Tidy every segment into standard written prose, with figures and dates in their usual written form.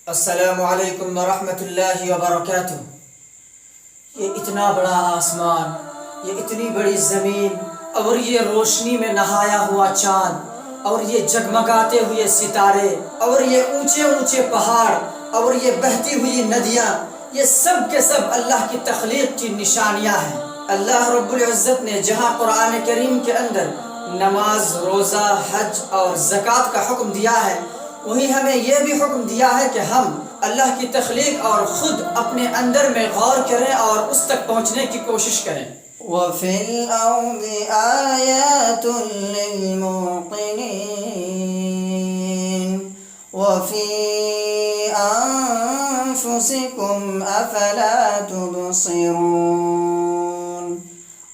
السلام علیکم ورحمۃ اللہ وبرکاتہ۔ یہ اتنا بڑا آسمان، یہ اتنی بڑی زمین، اور یہ روشنی میں نہایا ہوا چاند، اور یہ جگمگاتے ہوئے ستارے، اور یہ اونچے اونچے پہاڑ، اور یہ بہتی ہوئی ندیاں، یہ سب کے سب اللہ کی تخلیق کی نشانیاں ہیں۔ اللہ رب العزت نے جہاں قرآن کریم کے اندر نماز، روزہ، حج اور زکوٰۃ کا حکم دیا ہے، وہیں ہمیں یہ بھی حکم دیا ہے کہ ہم اللہ کی تخلیق اور خود اپنے اندر میں غور کریں اور اس تک پہنچنے کی کوشش کریں۔ وَفِي الْأَرْضِ آيَاتٌ لِّلْمُوقِنِينَ وَفِي أَنفُسِكُمْ أَفَلَا تُبْصِرُونَ۔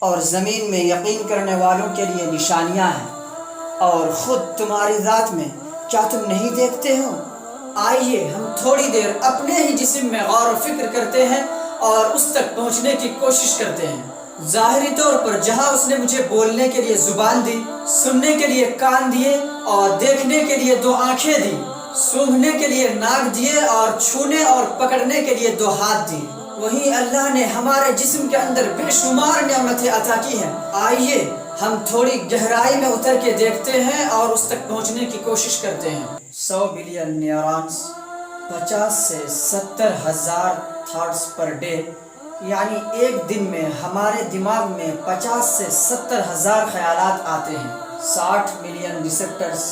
اور زمین میں یقین کرنے والوں کے لیے نشانیاں ہیں، اور خود تمہاری ذات میں کیا تم نہیں دیکھتے ہو؟ آئیے ہم تھوڑی دیر اپنے ہی جسم میں غور و فکر کرتے ہیں اور اس تک پہنچنے کی کوشش کرتے ہیں۔ ظاہری طور پر جہاں اس نے مجھے بولنے کے لیے زبان دی، سننے کے لیے کان دیے، اور دیکھنے کے لیے دو آنکھیں دی، سونگھنے کے لیے ناک دیے، اور چھونے اور پکڑنے کے لیے دو ہاتھ دی، وہیں اللہ نے ہمارے جسم کے اندر بے شمار نعمتیں عطا کی ہیں۔ آئیے ہم تھوڑی گہرائی میں اتر کے دیکھتے ہیں اور اس تک پہنچنے کی کوشش کرتے ہیں۔ 100 بلین نیورونز، 50 سے 70 ہزار تھاٹس پر ڈے، یعنی ایک دن میں ہمارے دماغ میں 50 سے 70 ہزار خیالات آتے ہیں۔ 60 ملین ریسپٹرز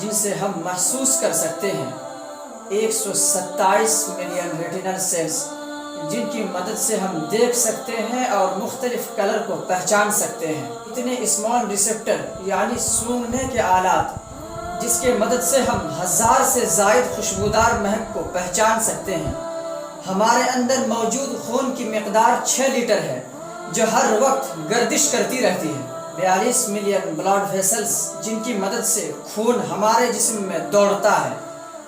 جن سے ہم محسوس کر سکتے ہیں، 127 ملین ریٹینل سیلز جن کی مدد سے ہم دیکھ سکتے ہیں اور مختلف کلر کو پہچان سکتے ہیں، اتنے اسمال ریسپٹر یعنی سونگھنے کے آلات جس کے مدد سے ہم 1000 سے زائد خوشبودار مہک کو پہچان سکتے ہیں۔ ہمارے اندر موجود خون کی مقدار 6 لیٹر ہے جو ہر وقت گردش کرتی رہتی ہے۔ 42 ملین بلڈ ویسلز جن کی مدد سے خون ہمارے جسم میں دوڑتا ہے،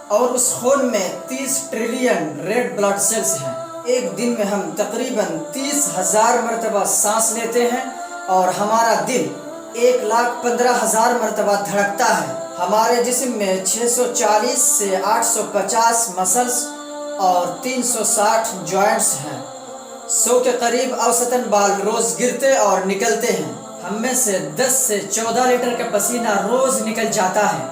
اور اس خون میں 30 ٹریلین ریڈ بلڈ سیلز ہیں۔ ایک دن میں ہم تقریباً 30,000 مرتبہ سانس لیتے ہیں، اور ہمارا دل 1,15,000 مرتبہ دھڑکتا ہے۔ ہمارے جسم میں 640 سے 850 مسلز اور 360 جوائنٹس ہیں۔ 100 کے قریب اوسطاً بال روز گرتے اور نکلتے ہیں۔ ہم میں سے 10 سے 14 لیٹر کا پسینہ روز نکل جاتا ہے۔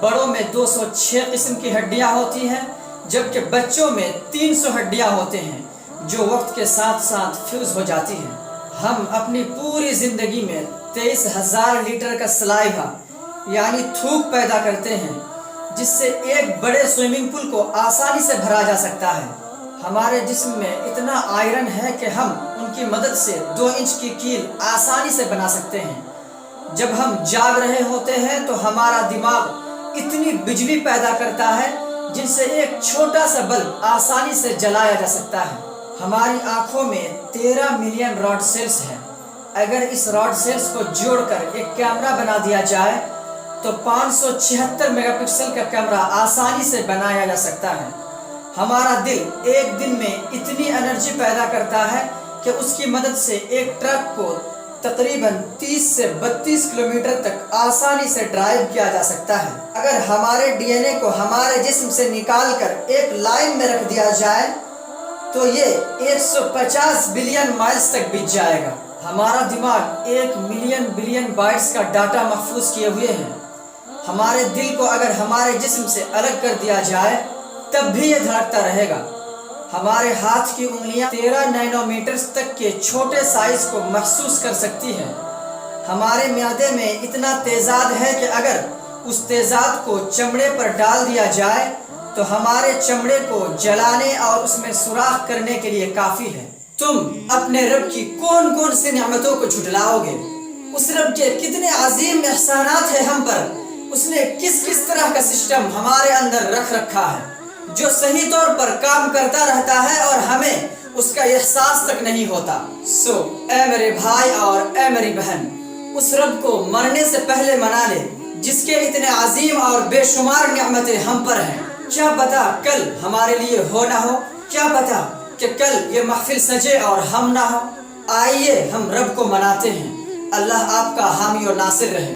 بڑوں میں 206 قسم کی ہڈیاں ہوتی ہیں، جبکہ بچوں میں 300 ہڈیاں ہوتے ہیں جو وقت کے ساتھ ساتھ فیوز ہو جاتی ہیں۔ ہم اپنی پوری زندگی میں 23,000 لیٹر کا سلائیوا یعنی تھوک پیدا کرتے ہیں، جس سے ایک بڑے سوئمنگ پول کو آسانی سے بھرا جا سکتا ہے۔ ہمارے جسم میں اتنا آئرن ہے کہ ہم ان کی مدد سے 2 انچ کی کیل آسانی سے بنا سکتے ہیں۔ جب ہم جاگ رہے ہوتے ہیں تو ہمارا دماغ اتنی بجلی پیدا کرتا ہے جن سے ایک چھوٹا سا بلب آسانی سے جلایا جا سکتا ہے۔ ہماری آنکھوں میں 13 ملین راڈ سیلز ہیں۔ اگر اس راڈ سیلز کو جوڑ کر ایک کیمرہ بنا دیا جائے تو 576 میگا پکسل کا کیمرہ آسانی سے بنایا جا سکتا ہے۔ ہمارا دل ایک دن میں اتنی انرجی پیدا کرتا ہے کہ اس کی مدد سے ایک ٹرک کو تقریباً 30 سے 32 کلومیٹر تک آسانی سے ڈرائیو کیا جا سکتا ہے۔ اگر ہمارے ڈی این اے کو ہمارے جسم سے نکال کر ایک لائن میں رکھ دیا جائے تو یہ 150 بلین مائلز تک بچ جائے گا۔ ہمارا دماغ 1 ملین بلین بائٹس کا ڈاٹا محفوظ کیے ہوئے ہیں۔ ہمارے دل کو اگر ہمارے جسم سے الگ کر دیا جائے تب بھی یہ دھڑکتا رہے گا۔ ہمارے ہاتھ کی انگلیاں 13 نینو میٹرز تک کے چھوٹے سائز کو محسوس کر سکتی ہیں۔ ہمارے معدے میں اتنا تیزاب ہے کہ اگر اس تیزاب کو چمڑے پر ڈال دیا جائے تو ہمارے چمڑے کو جلانے اور اس میں سوراخ کرنے کے لیے کافی ہے۔ تم اپنے رب کی کون کون سی نعمتوں کو جھٹلاؤ گے؟ اس رب کے کتنے عظیم احسانات ہیں ہم پر، اس نے کس کس طرح کا سسٹم ہمارے اندر رکھ رکھا ہے جو صحیح طور پر کام کرتا رہتا ہے اور ہمیں اس کا احساس تک نہیں ہوتا۔ اے میرے بھائی اور اے میری بہن، اس رب کو مرنے سے پہلے منا لے جس کے اتنے عظیم اور بے شمار نعمتیں ہم پر ہیں۔ کیا پتا کل ہمارے لیے ہو نہ ہو، کیا پتا کہ کل یہ محفل سجے اور ہم نہ ہو۔ آئیے ہم رب کو مناتے ہیں۔ اللہ آپ کا حامی اور ناصر رہے۔